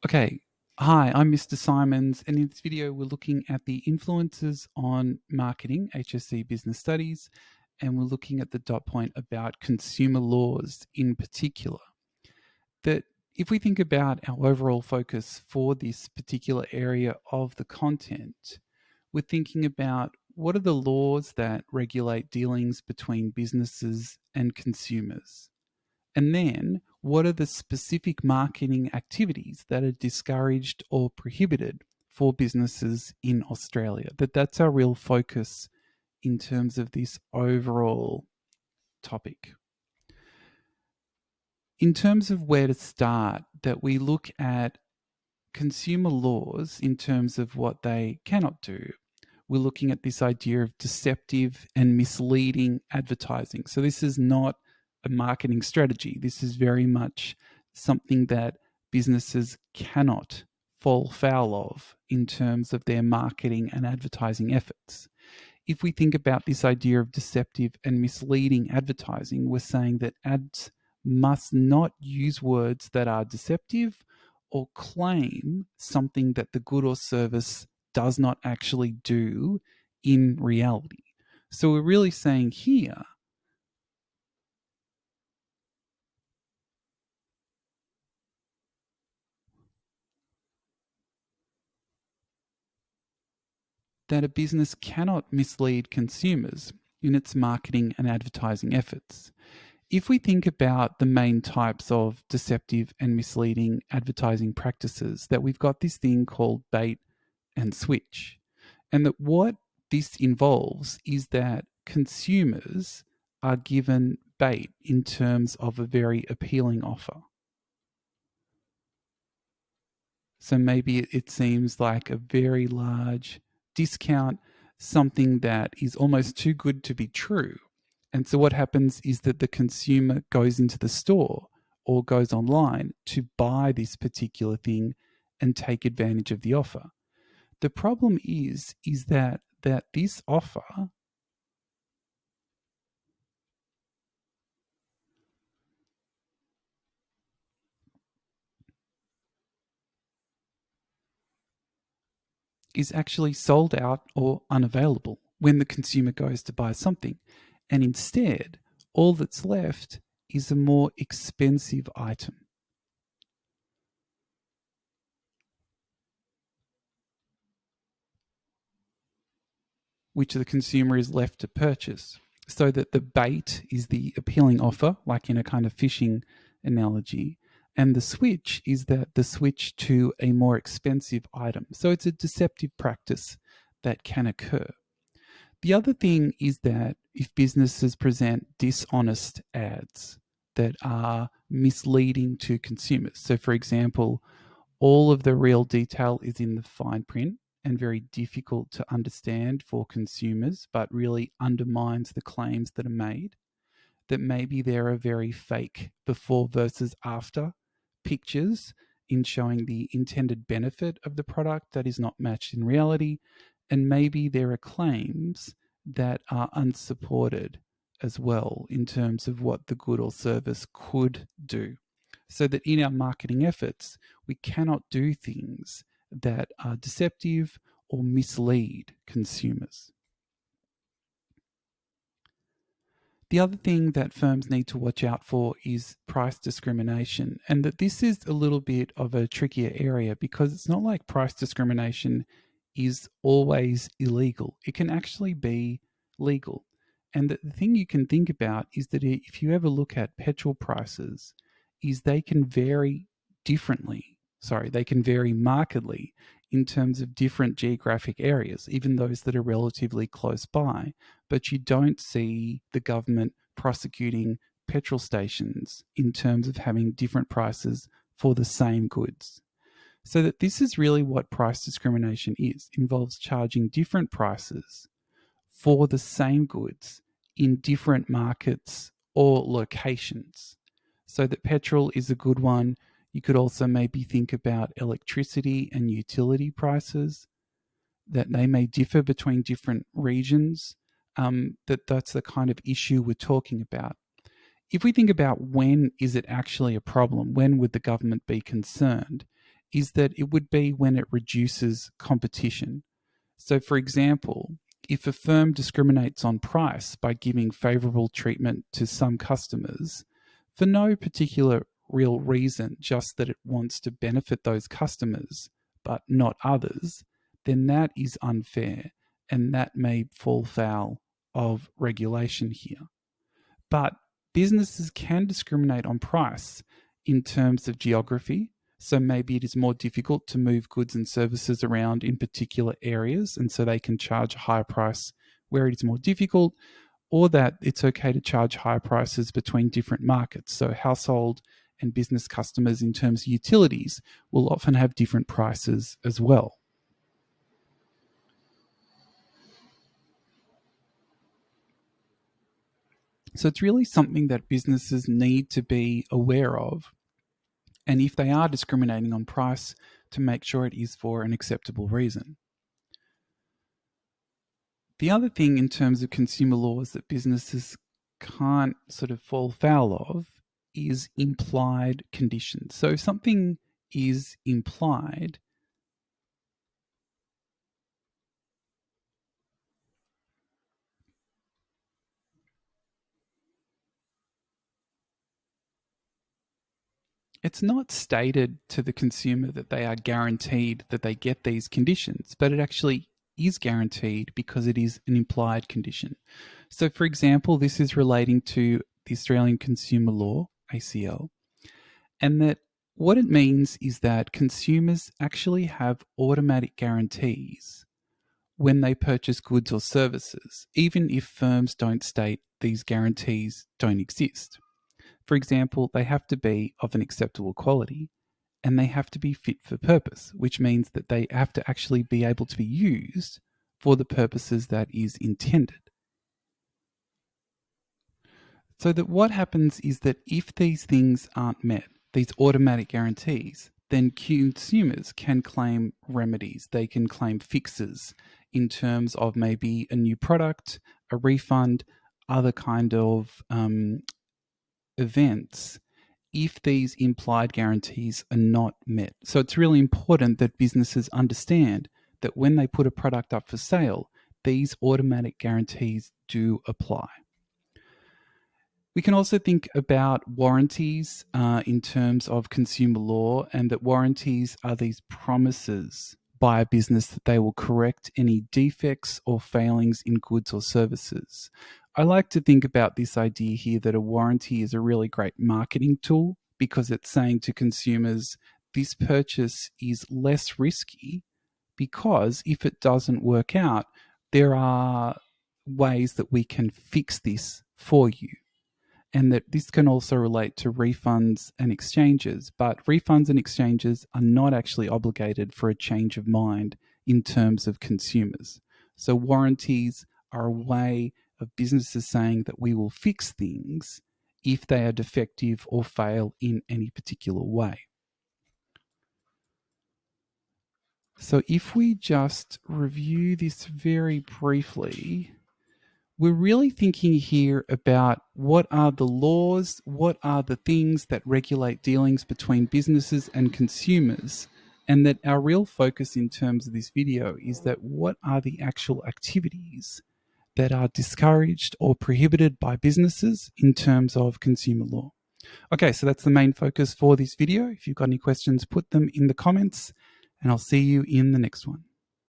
Okay, hi, I'm Mr. Simons, and in this video, we're looking at the influences on marketing, HSC Business Studies, and we're looking at the dot point about consumer laws in particular. That if we think about our overall focus for this particular area of the content, we're thinking about what are the laws that regulate dealings between businesses and consumers? And then, what are the specific marketing activities that are discouraged or prohibited for businesses in Australia? That's our real focus in terms of this overall topic. In terms of where to start, that we look at consumer laws in terms of what they cannot do. We're looking at this idea of deceptive and misleading advertising. So this is not a marketing strategy. This is very much something that businesses cannot fall foul of in terms of their marketing and advertising efforts. If we think about this idea of deceptive and misleading advertising, we're saying that ads must not use words that are deceptive or claim something that the good or service does not actually do in reality. So we're really saying here that a business cannot mislead consumers in its marketing and advertising efforts. If we think about the main types of deceptive and misleading advertising practices, that we've got this thing called bait and switch. And that what this involves is that consumers are given bait in terms of a very appealing offer. So maybe it seems like a very large discount, something that is almost too good to be true. And so what happens is that the consumer goes into the store or goes online to buy this particular thing and take advantage of the offer. The problem is that this offer is actually sold out or unavailable when the consumer goes to buy something. And instead, all that's left is a more expensive item, which the consumer is left to purchase. So that the bait is the appealing offer, like in a kind of fishing analogy, and the switch is that the switch to a more expensive item. So it's a deceptive practice that can occur. The other thing is that if businesses present dishonest ads that are misleading to consumers, so for example, all of the real detail is in the fine print and very difficult to understand for consumers, but really undermines the claims that are made, that maybe there are very fake before versus after pictures in showing the intended benefit of the product that is not matched in reality, and maybe there are claims that are unsupported as well in terms of what the good or service could do. So that in our marketing efforts, we cannot do things that are deceptive or mislead consumers. The other thing that firms need to watch out for is price discrimination, and that this is a little bit of a trickier area because it's not like price discrimination is always illegal. It can actually be legal. And the thing you can think about is that if you ever look at petrol prices, is they can vary differently. Sorry, they can vary markedly in terms of different geographic areas, even those that are relatively close by. But you don't see the government prosecuting petrol stations in terms of having different prices for the same goods. So that this is really what price discrimination is. It involves charging different prices for the same goods in different markets or locations. So that petrol is a good one. You could also maybe think about electricity and utility prices, that they may differ between different regions. That's the kind of issue we're talking about. If we think about when is it actually a problem, when would the government be concerned, is that it would be when it reduces competition. So, for example, if a firm discriminates on price by giving favorable treatment to some customers for no particular real reason, just that it wants to benefit those customers but not others, then that is unfair and that may fall foul of regulation here. But businesses can discriminate on price in terms of geography. So maybe it is more difficult to move goods and services around in particular areas, and so they can charge a higher price where it is more difficult, or that it's okay to charge higher prices between different markets. So household and business customers in terms of utilities will often have different prices as well. So it's really something that businesses need to be aware of. And if they are discriminating on price, to make sure it is for an acceptable reason. The other thing in terms of consumer laws that businesses can't sort of fall foul of is implied conditions. So if something is implied, it's not stated to the consumer that they are guaranteed that they get these conditions, but it actually is guaranteed because it is an implied condition. So, for example, this is relating to the Australian Consumer Law, ACL, and that what it means is that consumers actually have automatic guarantees when they purchase goods or services, even if firms don't state these guarantees don't exist. For example, they have to be of an acceptable quality and they have to be fit for purpose, which means that they have to actually be able to be used for the purposes that is intended. So that what happens is that if these things aren't met, these automatic guarantees, then consumers can claim remedies. They can claim fixes in terms of maybe a new product, a refund, other kind of events if these implied guarantees are not met. So it's really important that businesses understand that when they put a product up for sale, these automatic guarantees do apply. We can also think about warranties in terms of consumer law, and that warranties are these promises by a business that they will correct any defects or failings in goods or services. I like to think about this idea here that a warranty is a really great marketing tool because it's saying to consumers, this purchase is less risky because if it doesn't work out, there are ways that we can fix this for you. And that this can also relate to refunds and exchanges, but refunds and exchanges are not actually obligated for a change of mind in terms of consumers. So warranties are a way of businesses saying that we will fix things if they are defective or fail in any particular way. So if we just review this very briefly, we're really thinking here about what are the laws, what are the things that regulate dealings between businesses and consumers, and that our real focus in terms of this video is that what are the actual activities that are discouraged or prohibited by businesses in terms of consumer law. Okay, so that's the main focus for this video. If you've got any questions, put them in the comments, and I'll see you in the next one.